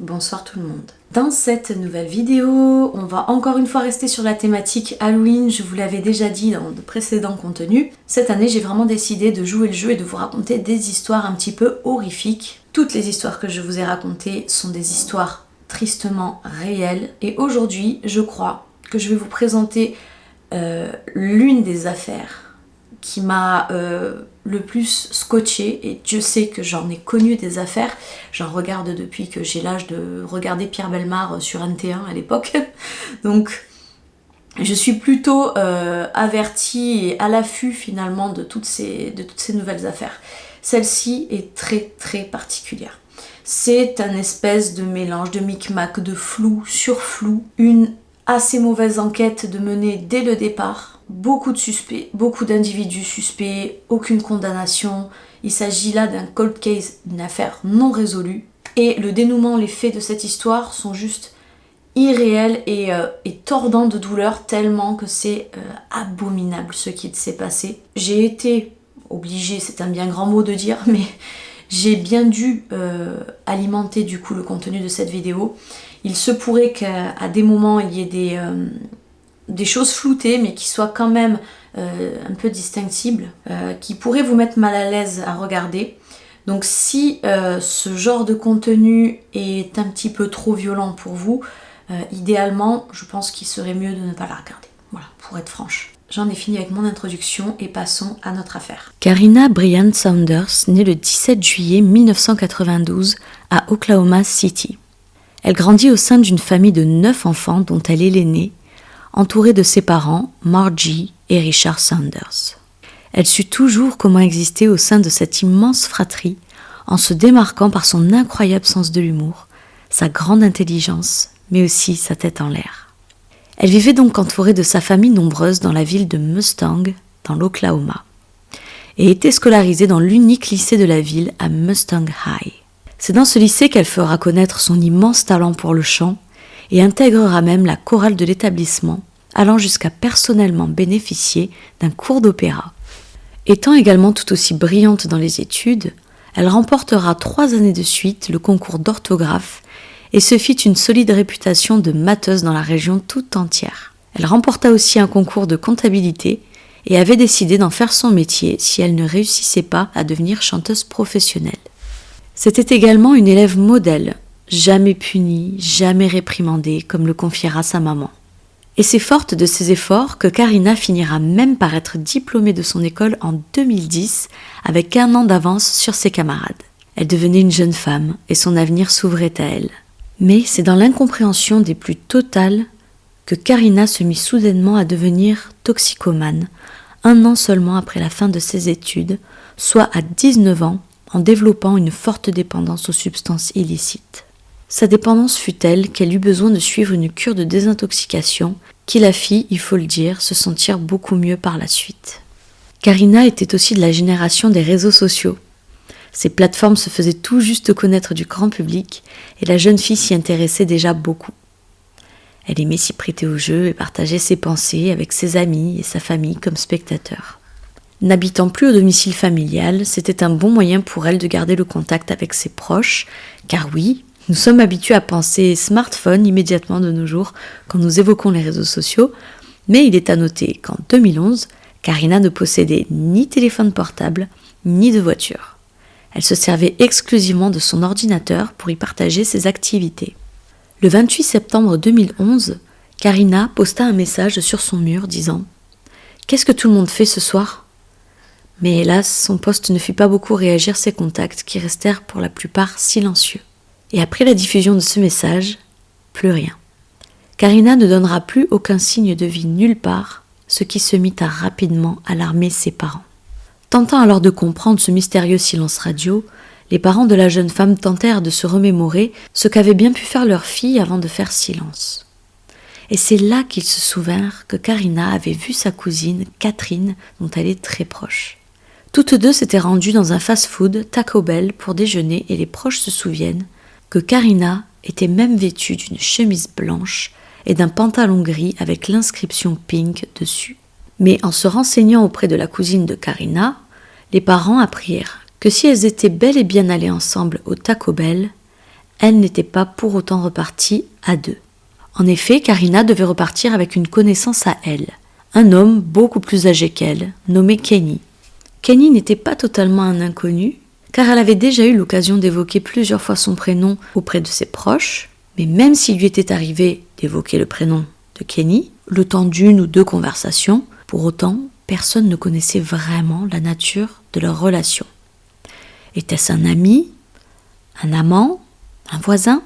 Bonsoir tout le monde. Dans cette nouvelle vidéo, on va encore une fois rester sur la thématique Halloween, je vous l'avais déjà dit dans de précédents contenus. Cette année, j'ai vraiment décidé de jouer le jeu et de vous raconter des histoires un petit peu horrifiques. Toutes les histoires que je vous ai racontées sont des histoires tristement réelles. Et aujourd'hui, je crois que je vais vous présenter l'une des affaires qui m'a le plus scotché, et Dieu sait que j'en ai connu des affaires, j'en regarde depuis que j'ai l'âge de regarder Pierre Bellemare sur NT1 à l'époque, donc je suis plutôt avertie et à l'affût finalement de toutes ces nouvelles affaires. Celle-ci est très très particulière. C'est un espèce de mélange de micmac, de flou sur flou, une assez mauvaise enquête de mener dès le départ, beaucoup de suspects, beaucoup d'individus suspects, aucune condamnation. Il s'agit là d'un cold case, une affaire non résolue. Et le dénouement, les faits de cette histoire sont juste irréels et tordants de douleur tellement que c'est abominable ce qui s'est passé. J'ai été obligée, c'est un bien grand mot de dire, mais j'ai bien dû alimenter du coup le contenu de cette vidéo. Il se pourrait qu'à des moments il y ait des choses floutées mais qui soient quand même un peu distinctibles, qui pourraient vous mettre mal à l'aise à regarder. Donc si ce genre de contenu est un petit peu trop violent pour vous, idéalement je pense qu'il serait mieux de ne pas la regarder. Voilà, pour être franche. J'en ai fini avec mon introduction et passons à notre affaire. Karina Bryant Saunders naît le 17 juillet 1992 à Oklahoma City. Elle grandit au sein d'une famille de 9 enfants dont elle est l'aînée, entourée de ses parents, Margie et Richard Saunders. Elle sut toujours comment exister au sein de cette immense fratrie en se démarquant par son incroyable sens de l'humour, sa grande intelligence, mais aussi sa tête en l'air. Elle vivait donc entourée de sa famille nombreuse dans la ville de Mustang, dans l'Oklahoma, et était scolarisée dans l'unique lycée de la ville à Mustang High. C'est dans ce lycée qu'elle fera connaître son immense talent pour le chant et intégrera même la chorale de l'établissement, allant jusqu'à personnellement bénéficier d'un cours d'opéra. Étant également tout aussi brillante dans les études, elle remportera 3 années de suite le concours d'orthographe et se fit une solide réputation de matheuse dans la région toute entière. Elle remporta aussi un concours de comptabilité et avait décidé d'en faire son métier si elle ne réussissait pas à devenir chanteuse professionnelle. C'était également une élève modèle, jamais punie, jamais réprimandée, comme le confiera sa maman. Et c'est forte de ses efforts que Karina finira même par être diplômée de son école en 2010 avec 1 an d'avance sur ses camarades. Elle devenait une jeune femme et son avenir s'ouvrait à elle. Mais c'est dans l'incompréhension des plus totales que Karina se mit soudainement à devenir toxicomane, 1 an seulement après la fin de ses études, soit à 19 ans, en développant une forte dépendance aux substances illicites. Sa dépendance fut telle qu'elle eut besoin de suivre une cure de désintoxication qui la fit, il faut le dire, se sentir beaucoup mieux par la suite. Karina était aussi de la génération des réseaux sociaux. Ces plateformes se faisaient tout juste connaître du grand public et la jeune fille s'y intéressait déjà beaucoup. Elle aimait s'y prêter au jeu et partager ses pensées avec ses amis et sa famille comme spectateurs. N'habitant plus au domicile familial, c'était un bon moyen pour elle de garder le contact avec ses proches, car oui, nous sommes habitués à penser smartphone immédiatement de nos jours quand nous évoquons les réseaux sociaux, mais il est à noter qu'en 2011, Karina ne possédait ni téléphone portable, ni de voiture. Elle se servait exclusivement de son ordinateur pour y partager ses activités. Le 28 septembre 2011, Karina posta un message sur son mur disant « Qu'est-ce que tout le monde fait ce soir ?» Mais hélas, son post ne fit pas beaucoup réagir ses contacts qui restèrent pour la plupart silencieux. Et après la diffusion de ce message, plus rien. Karina ne donnera plus aucun signe de vie nulle part, ce qui se mit à rapidement alarmer ses parents. Tentant alors de comprendre ce mystérieux silence radio, les parents de la jeune femme tentèrent de se remémorer ce qu'avait bien pu faire leur fille avant de faire silence. Et c'est là qu'ils se souvinrent que Karina avait vu sa cousine, Catherine, dont elle est très proche. Toutes deux s'étaient rendues dans un fast-food, Taco Bell, pour déjeuner et les proches se souviennent que Karina était même vêtue d'une chemise blanche et d'un pantalon gris avec l'inscription Pink dessus. Mais en se renseignant auprès de la cousine de Karina, les parents apprirent que si elles étaient bel et bien allées ensemble au Taco Bell, elle n'était pas pour autant repartie à deux. En effet, Karina devait repartir avec une connaissance à elle, un homme beaucoup plus âgé qu'elle, nommé Kenny. Kenny n'était pas totalement un inconnu, car elle avait déjà eu l'occasion d'évoquer plusieurs fois son prénom auprès de ses proches, mais même s'il lui était arrivé d'évoquer le prénom de Kenny, le temps d'une ou deux conversations, pour autant, personne ne connaissait vraiment la nature de leur relation. Était-ce un ami, un amant, un voisin ?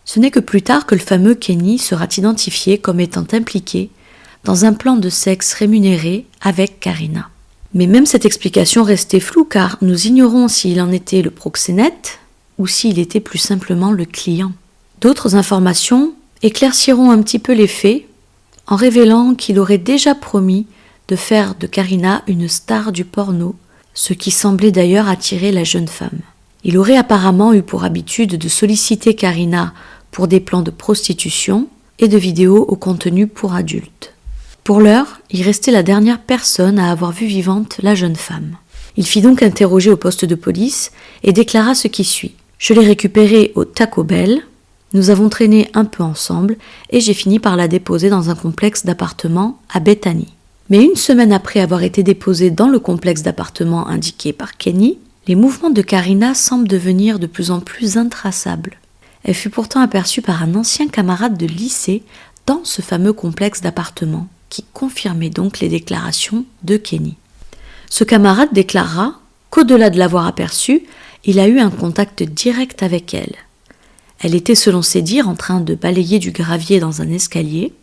Ce n'est que plus tard que le fameux Kenny sera identifié comme étant impliqué dans un plan de sexe rémunéré avec Karina. Mais même cette explication restait floue car nous ignorons s'il en était le proxénète ou s'il était plus simplement le client. D'autres informations éclairciront un petit peu les faits en révélant qu'il aurait déjà promis de faire de Karina une star du porno, ce qui semblait d'ailleurs attirer la jeune femme. Il aurait apparemment eu pour habitude de solliciter Karina pour des plans de prostitution et de vidéos au contenu pour adultes. Pour l'heure, il restait la dernière personne à avoir vu vivante la jeune femme. Il fit donc interroger au poste de police et déclara ce qui suit. « Je l'ai récupérée au Taco Bell, nous avons traîné un peu ensemble et j'ai fini par la déposer dans un complexe d'appartements à Bethany. Mais une semaine après avoir été déposée dans le complexe d'appartements indiqué par Kenny, les mouvements de Karina semblent devenir de plus en plus intraçables. Elle fut pourtant aperçue par un ancien camarade de lycée dans ce fameux complexe d'appartements, qui confirmait donc les déclarations de Kenny. Ce camarade déclara qu'au-delà de l'avoir aperçue, il a eu un contact direct avec elle. Elle était, selon ses dires, en train de balayer du gravier dans un escalier.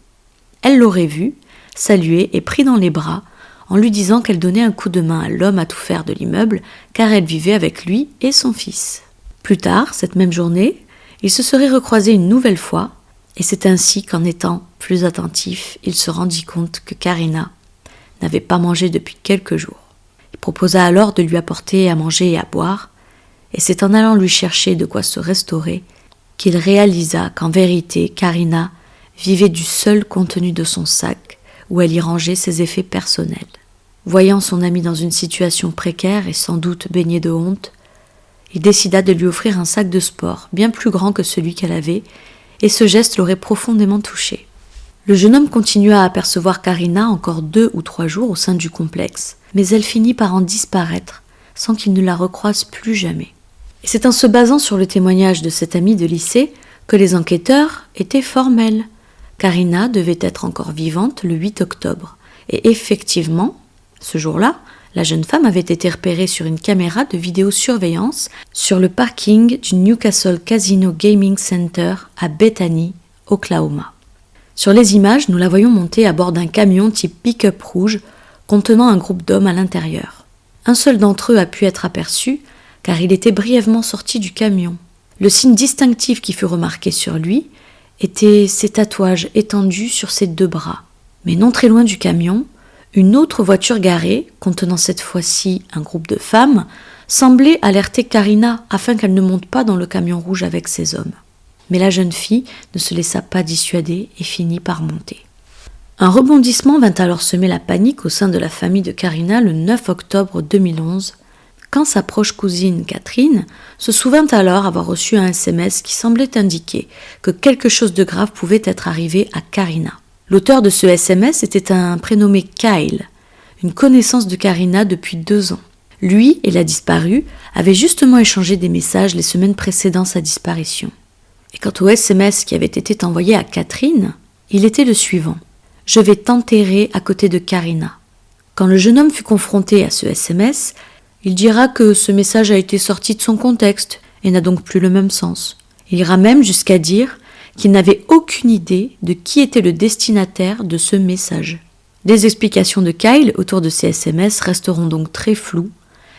Elle l'aurait vu, salué et pris dans les bras, en lui disant qu'elle donnait un coup de main à l'homme à tout faire de l'immeuble, car elle vivait avec lui et son fils. Plus tard, cette même journée, ils se seraient recroisés une nouvelle fois, et c'est ainsi qu'en étant plus attentif, il se rendit compte que Karina n'avait pas mangé depuis quelques jours. Il proposa alors de lui apporter à manger et à boire, et c'est en allant lui chercher de quoi se restaurer qu'il réalisa qu'en vérité, Karina vivait du seul contenu de son sac, où elle y rangeait ses effets personnels. Voyant son ami dans une situation précaire et sans doute baignée de honte, il décida de lui offrir un sac de sport bien plus grand que celui qu'elle avait, et ce geste l'aurait profondément touchée. Le jeune homme continua à apercevoir Karina encore 2 ou 3 jours au sein du complexe, mais elle finit par en disparaître, sans qu'il ne la recroise plus jamais. Et c'est en se basant sur le témoignage de cet ami de lycée que les enquêteurs étaient formels. Karina devait être encore vivante le 8 octobre, et effectivement, ce jour-là, la jeune femme avait été repérée sur une caméra de vidéosurveillance sur le parking du Newcastle Casino Gaming Center à Bethany, Oklahoma. Sur les images, nous la voyons monter à bord d'un camion type pick-up rouge contenant un groupe d'hommes à l'intérieur. Un seul d'entre eux a pu être aperçu car il était brièvement sorti du camion. Le signe distinctif qui fut remarqué sur lui étaient ses tatouages étendus sur ses 2 bras. Mais non très loin du camion, une autre voiture garée, contenant cette fois-ci un groupe de femmes, semblait alerter Karina afin qu'elle ne monte pas dans le camion rouge avec ces hommes. Mais la jeune fille ne se laissa pas dissuader et finit par monter. Un rebondissement vint alors semer la panique au sein de la famille de Karina le 9 octobre 2011, quand sa proche cousine Catherine se souvint alors avoir reçu un SMS qui semblait indiquer que quelque chose de grave pouvait être arrivé à Karina. L'auteur de ce SMS était un prénommé Kyle, une connaissance de Karina depuis 2 ans. Lui et la disparue avaient justement échangé des messages les semaines précédant sa disparition. Et quant au SMS qui avait été envoyé à Catherine, il était le suivant. « Je vais t'enterrer à côté de Karina ». Quand le jeune homme fut confronté à ce SMS, il dira que ce message a été sorti de son contexte et n'a donc plus le même sens. Il ira même jusqu'à dire qu'il n'avait aucune idée de qui était le destinataire de ce message. Les explications de Kyle autour de ces SMS resteront donc très floues,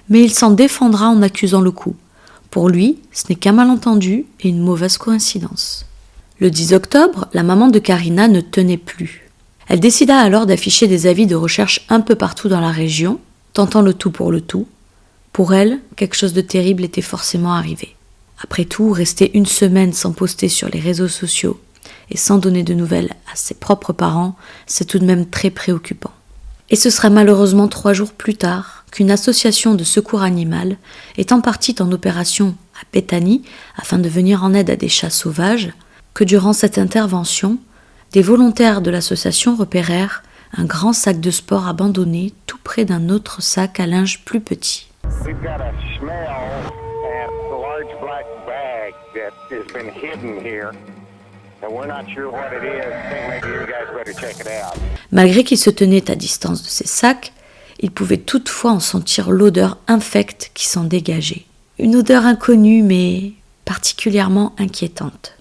mais il s'en défendra en accusant le coup. Pour lui, ce n'est qu'un malentendu et une mauvaise coïncidence. Le 10 octobre, la maman de Karina ne tenait plus. Elle décida alors d'afficher des avis de recherche un peu partout dans la région, tentant le tout pour le tout. Pour elle, quelque chose de terrible était forcément arrivé. Après tout, rester 1 semaine sans poster sur les réseaux sociaux et sans donner de nouvelles à ses propres parents, c'est tout de même très préoccupant. Et ce sera malheureusement 3 jours plus tard qu'une association de secours animal, étant partie en opération à Bethany afin de venir en aide à des chats sauvages, que durant cette intervention, des volontaires de l'association repérèrent un grand sac de sport abandonné tout près d'un autre sac à linge plus petit. Malgré qu'ils se tenaient à distance de ces sacs, ils pouvaient toutefois en sentir l'odeur infecte qui s'en dégageait. Une odeur inconnue mais particulièrement inquiétante.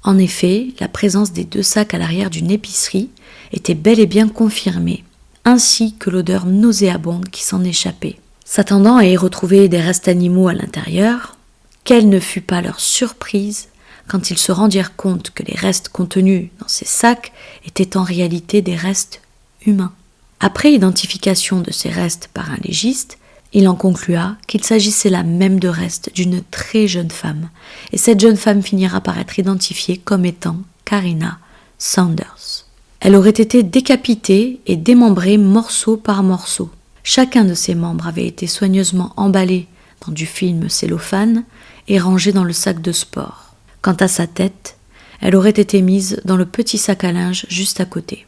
En effet, la présence des 2 sacs à l'arrière d'une épicerie était bel et bien confirmée, ainsi que l'odeur nauséabonde qui s'en échappait. S'attendant à y retrouver des restes animaux à l'intérieur, quelle ne fut pas leur surprise quand ils se rendirent compte que les restes contenus dans ces sacs étaient en réalité des restes humains. Après identification de ces restes par un légiste, il en conclua qu'il s'agissait là même de restes d'une très jeune femme, et cette jeune femme finira par être identifiée comme étant Karina Saunders. Elle aurait été décapitée et démembrée morceau par morceau. Chacun de ses membres avait été soigneusement emballé dans du film cellophane et rangé dans le sac de sport. Quant à sa tête, elle aurait été mise dans le petit sac à linge juste à côté.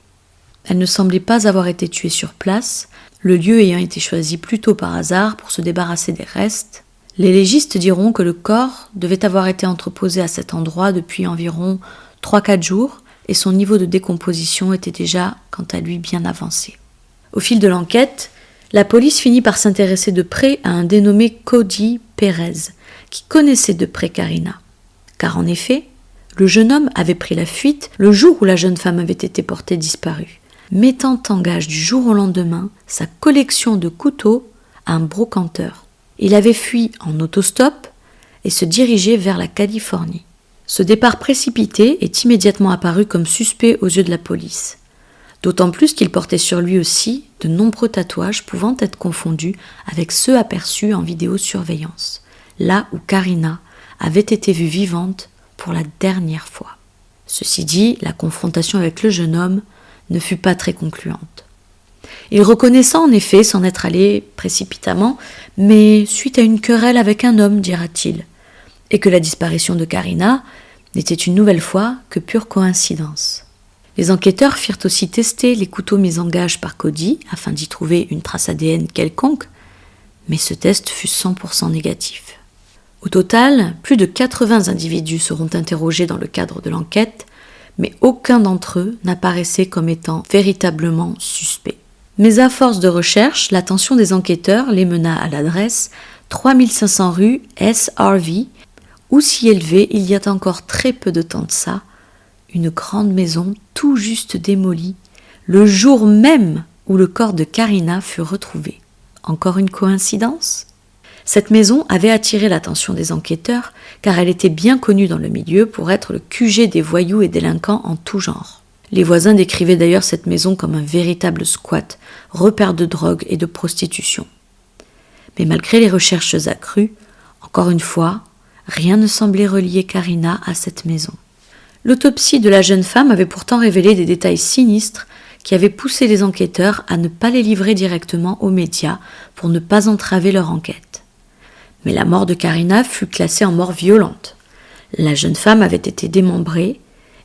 Elle ne semblait pas avoir été tuée sur place, le lieu ayant été choisi plutôt par hasard pour se débarrasser des restes. Les légistes diront que le corps devait avoir été entreposé à cet endroit depuis environ 3-4 jours et son niveau de décomposition était déjà, quant à lui, bien avancé. Au fil de l'enquête, la police finit par s'intéresser de près à un dénommé Cody Perez, qui connaissait de près Karina. Car en effet, le jeune homme avait pris la fuite le jour où la jeune femme avait été portée disparue, mettant en gage du jour au lendemain sa collection de couteaux à un brocanteur. Il avait fui en autostop et se dirigeait vers la Californie. Ce départ précipité est immédiatement apparu comme suspect aux yeux de la police. D'autant plus qu'il portait sur lui aussi de nombreux tatouages pouvant être confondus avec ceux aperçus en vidéosurveillance, là où Karina avait été vue vivante pour la dernière fois. Ceci dit, la confrontation avec le jeune homme ne fut pas très concluante. Il reconnaissait en effet s'en être allé précipitamment, mais suite à une querelle avec un homme, dira-t-il, et que la disparition de Karina n'était une nouvelle fois que pure coïncidence. Les enquêteurs firent aussi tester les couteaux mis en gage par Cody afin d'y trouver une trace ADN quelconque, mais ce test fut 100% négatif. Au total, plus de 80 individus seront interrogés dans le cadre de l'enquête, mais aucun d'entre eux n'apparaissait comme étant véritablement suspect. Mais à force de recherche, l'attention des enquêteurs les mena à l'adresse 3500 rue S. Harvey, où s'y élevait, il y a encore très peu de temps de ça, une grande maison tout juste démolie, le jour même où le corps de Karina fut retrouvé. Encore une coïncidence ? Cette maison avait attiré l'attention des enquêteurs car elle était bien connue dans le milieu pour être le QG des voyous et délinquants en tout genre. Les voisins décrivaient d'ailleurs cette maison comme un véritable squat, repère de drogue et de prostitution. Mais malgré les recherches accrues, encore une fois, rien ne semblait relier Karina à cette maison. L'autopsie de la jeune femme avait pourtant révélé des détails sinistres qui avaient poussé les enquêteurs à ne pas les livrer directement aux médias pour ne pas entraver leur enquête. Mais la mort de Karina fut classée en mort violente. La jeune femme avait été démembrée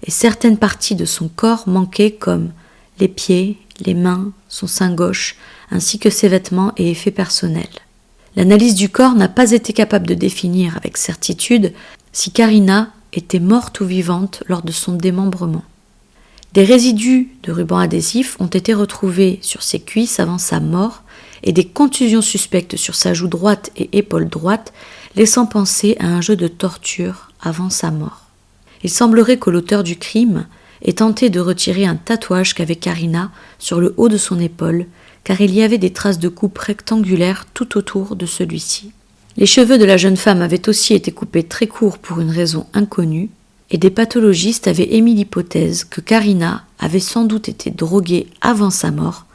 et certaines parties de son corps manquaient comme les pieds, les mains, son sein gauche, ainsi que ses vêtements et effets personnels. L'analyse du corps n'a pas été capable de définir avec certitude si Karina était morte ou vivante lors de son démembrement. Des résidus de ruban adhésif ont été retrouvés sur ses cuisses avant sa mort et des contusions suspectes sur sa joue droite et épaule droite, laissant penser à un jeu de torture avant sa mort. Il semblerait que l'auteur du crime ait tenté de retirer un tatouage qu'avait Karina sur le haut de son épaule, car il y avait des traces de coupe rectangulaires tout autour de celui-ci. Les cheveux de la jeune femme avaient aussi été coupés très courts pour une raison inconnue, et des pathologistes avaient émis l'hypothèse que Karina avait sans doute été droguée avant sa mort,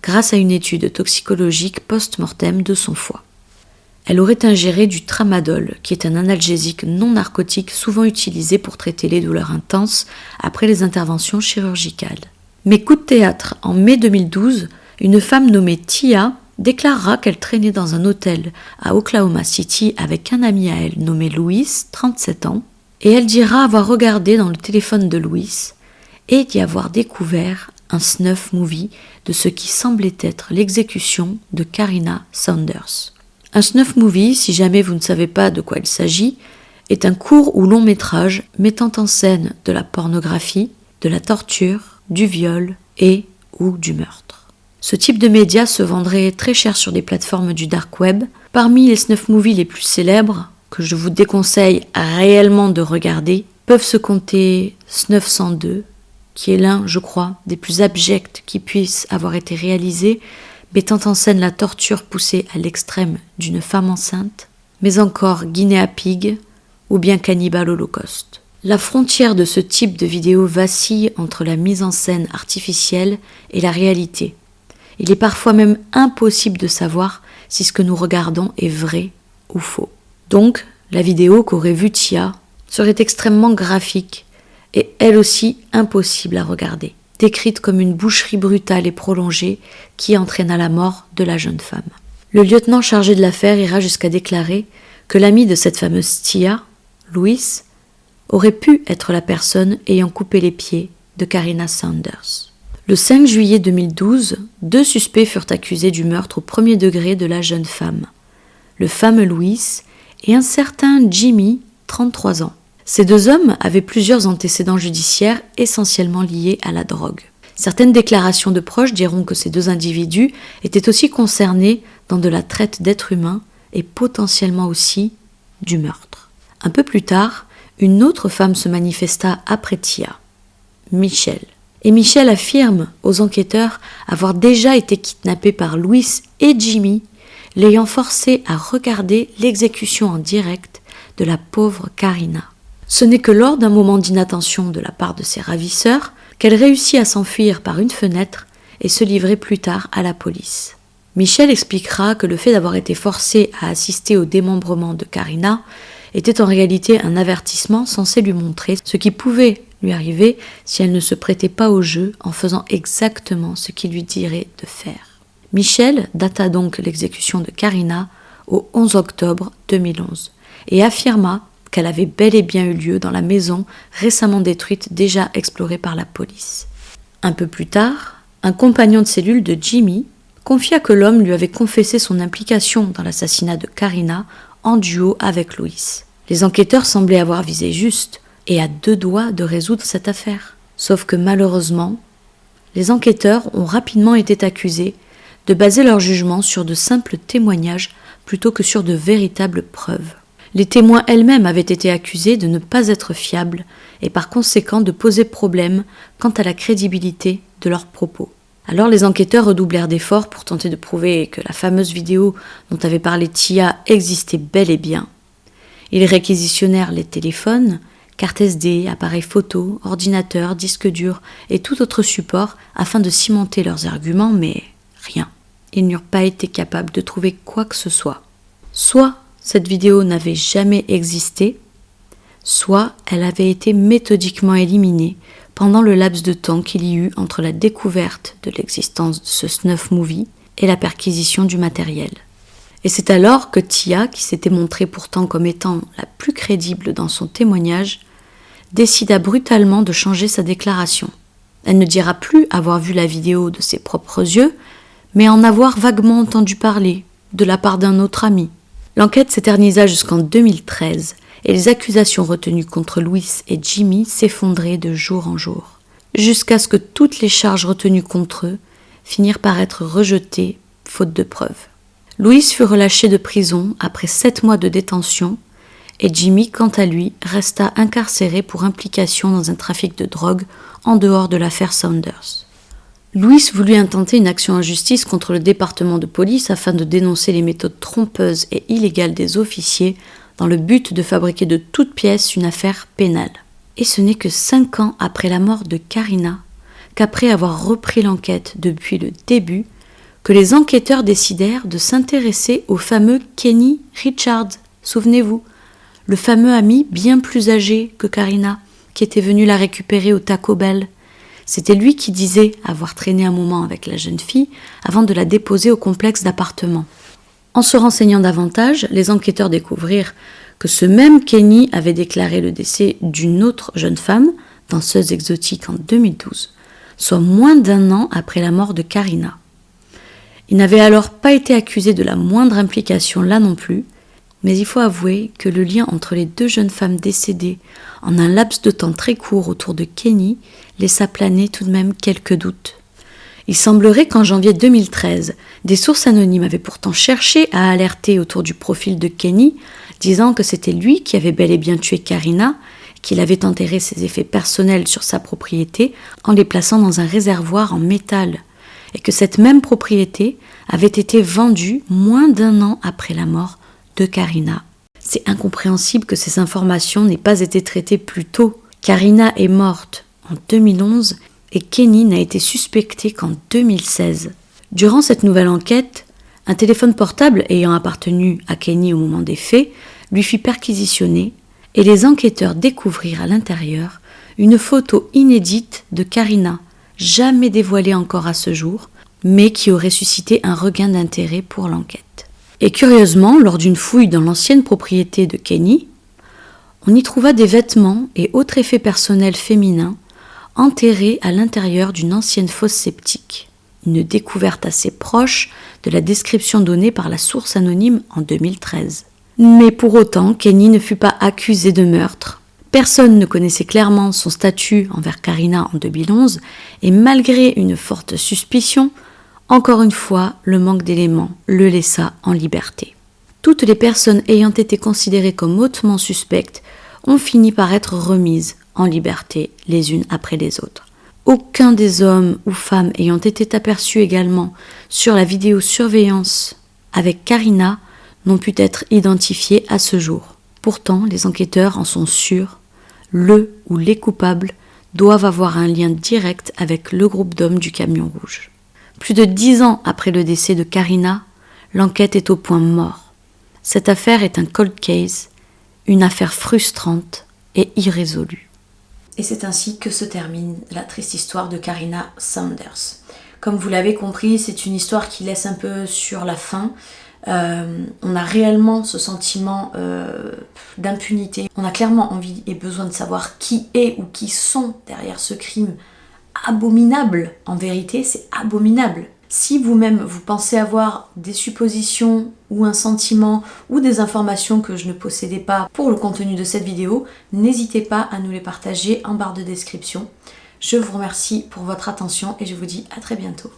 grâce à une étude toxicologique post-mortem de son foie. Elle aurait ingéré du tramadol, qui est un analgésique non narcotique souvent utilisé pour traiter les douleurs intenses après les interventions chirurgicales. Mais coup de théâtre, en mai 2012, une femme nommée Tia déclarera qu'elle traînait dans un hôtel à Oklahoma City avec un ami à elle nommé Louis, 37 ans, et elle dira avoir regardé dans le téléphone de Louis et d'y avoir découvert un snuff movie de ce qui semblait être l'exécution de Karina Saunders. Un snuff movie, si jamais vous ne savez pas de quoi il s'agit, est un court ou long métrage mettant en scène de la pornographie, de la torture, du viol et ou du meurtre. Ce type de média se vendrait très cher sur des plateformes du dark web. Parmi les snuff movies les plus célèbres, que je vous déconseille réellement de regarder, peuvent se compter Snuff 102, qui est l'un, je crois, des plus abjects qui puissent avoir été réalisés, mettant en scène la torture poussée à l'extrême d'une femme enceinte, mais encore Guinea Pig ou bien Cannibal Holocaust. La frontière de ce type de vidéo vacille entre la mise en scène artificielle et la réalité. Il est parfois même impossible de savoir si ce que nous regardons est vrai ou faux. Donc, la vidéo qu'aurait vue Tia serait extrêmement graphique et elle aussi impossible à regarder, décrite comme une boucherie brutale et prolongée qui entraîna la mort de la jeune femme. Le lieutenant chargé de l'affaire ira jusqu'à déclarer que l'ami de cette fameuse Tia, Louis, aurait pu être la personne ayant coupé les pieds de Karina Saunders. Le 5 juillet 2012, 2 suspects furent accusés du meurtre au premier degré de la jeune femme, le fameux Louis et un certain Jimmy, 33 ans. Ces 2 hommes avaient plusieurs antécédents judiciaires essentiellement liés à la drogue. Certaines déclarations de proches diront que ces 2 individus étaient aussi concernés dans de la traite d'êtres humains et potentiellement aussi du meurtre. Un peu plus tard, une autre femme se manifesta après Tia, Michelle. Et Michelle affirme aux enquêteurs avoir déjà été kidnappée par Louis et Jimmy, l'ayant forcée à regarder l'exécution en direct de la pauvre Karina. Ce n'est que lors d'un moment d'inattention de la part de ses ravisseurs qu'elle réussit à s'enfuir par une fenêtre et se livrer plus tard à la police. Michelle expliquera que le fait d'avoir été forcée à assister au démembrement de Karina était en réalité un avertissement censé lui montrer ce qui pouvait lui arriver si elle ne se prêtait pas au jeu en faisant exactement ce qu'il lui dirait de faire. Michelle data donc l'exécution de Karina au 11 octobre 2011 et affirma qu'elle avait bel et bien eu lieu dans la maison récemment détruite déjà explorée par la police. Un peu plus tard, un compagnon de cellule de Jimmy confia que l'homme lui avait confessé son implication dans l'assassinat de Karina en duo avec Louis. Les enquêteurs semblaient avoir visé juste et à 2 doigts de résoudre cette affaire. Sauf que malheureusement, les enquêteurs ont rapidement été accusés de baser leur jugement sur de simples témoignages plutôt que sur de véritables preuves. Les témoins elles-mêmes avaient été accusés de ne pas être fiables et par conséquent de poser problème quant à la crédibilité de leurs propos. Alors les enquêteurs redoublèrent d'efforts pour tenter de prouver que la fameuse vidéo dont avait parlé Tia existait bel et bien. Ils réquisitionnèrent les téléphones, cartes SD, appareils photo, ordinateurs, disques durs et tout autre support afin de cimenter leurs arguments, mais rien. Ils n'eurent pas été capables de trouver quoi que ce soit. Soit cette vidéo n'avait jamais existé, soit elle avait été méthodiquement éliminée pendant le laps de temps qu'il y eut entre la découverte de l'existence de ce snuff movie et la perquisition du matériel. Et c'est alors que Tia, qui s'était montrée pourtant comme étant la plus crédible dans son témoignage, décida brutalement de changer sa déclaration. Elle ne dira plus avoir vu la vidéo de ses propres yeux, mais en avoir vaguement entendu parler, de la part d'un autre ami. L'enquête s'éternisa jusqu'en 2013, et les accusations retenues contre Louis et Jimmy s'effondraient de jour en jour, jusqu'à ce que toutes les charges retenues contre eux finirent par être rejetées, faute de preuves. Louis fut relâché de prison après 7 mois de détention, et Jimmy, quant à lui, resta incarcéré pour implication dans un trafic de drogue en dehors de l'affaire Saunders. Louis voulut intenter une action en justice contre le département de police afin de dénoncer les méthodes trompeuses et illégales des officiers dans le but de fabriquer de toutes pièces une affaire pénale. Et ce n'est que 5 ans après la mort de Karina, qu'après avoir repris l'enquête depuis le début, que les enquêteurs décidèrent de s'intéresser au fameux Kenny Richards, souvenez-vous, le fameux ami bien plus âgé que Karina, qui était venu la récupérer au Taco Bell. C'était lui qui disait avoir traîné un moment avec la jeune fille avant de la déposer au complexe d'appartements. En se renseignant davantage, les enquêteurs découvrirent que ce même Kenny avait déclaré le décès d'une autre jeune femme, danseuse exotique en 2012, soit moins d'1 an après la mort de Karina. Il n'avait alors pas été accusé de la moindre implication là non plus, mais il faut avouer que le lien entre les 2 jeunes femmes décédées en un laps de temps très court autour de Kenny laissa planer tout de même quelques doutes. Il semblerait qu'en janvier 2013, des sources anonymes avaient pourtant cherché à alerter autour du profil de Kenny, disant que c'était lui qui avait bel et bien tué Karina, qu'il avait enterré ses effets personnels sur sa propriété en les plaçant dans un réservoir en métal, et que cette même propriété avait été vendue moins d'1 an après la mort de Karina. C'est incompréhensible que ces informations n'aient pas été traitées plus tôt. Karina est morte en 2011 et Kenny n'a été suspecté qu'en 2016. Durant cette nouvelle enquête, un téléphone portable ayant appartenu à Kenny au moment des faits lui fut perquisitionné et les enquêteurs découvrirent à l'intérieur une photo inédite de Karina, jamais dévoilée encore à ce jour, mais qui aurait suscité un regain d'intérêt pour l'enquête. Et curieusement, lors d'une fouille dans l'ancienne propriété de Kenny, on y trouva des vêtements et autres effets personnels féminins enterrés à l'intérieur d'une ancienne fosse septique, une découverte assez proche de la description donnée par la source anonyme en 2013. Mais pour autant, Kenny ne fut pas accusé de meurtre. Personne ne connaissait clairement son statut envers Karina en 2011, et malgré une forte suspicion, encore une fois, le manque d'éléments le laissa en liberté. Toutes les personnes ayant été considérées comme hautement suspectes ont fini par être remises en liberté les unes après les autres. Aucun des hommes ou femmes ayant été aperçus également sur la vidéosurveillance avec Karina n'ont pu être identifiés à ce jour. Pourtant, les enquêteurs en sont sûrs, le ou les coupables doivent avoir un lien direct avec le groupe d'hommes du camion rouge. Plus de 10 ans après le décès de Karina, l'enquête est au point mort. Cette affaire est un cold case, une affaire frustrante et irrésolue. Et c'est ainsi que se termine la triste histoire de Karina Saunders. Comme vous l'avez compris, c'est une histoire qui laisse un peu sur la faim. On a réellement ce sentiment d'impunité. On a clairement envie et besoin de savoir qui est ou qui sont derrière ce crime abominable. En vérité, c'est abominable. Si vous-même vous pensez avoir des suppositions ou un sentiment ou des informations que je ne possédais pas pour le contenu de cette vidéo, n'hésitez pas à nous les partager en barre de description. Je vous remercie pour votre attention et je vous dis à très bientôt.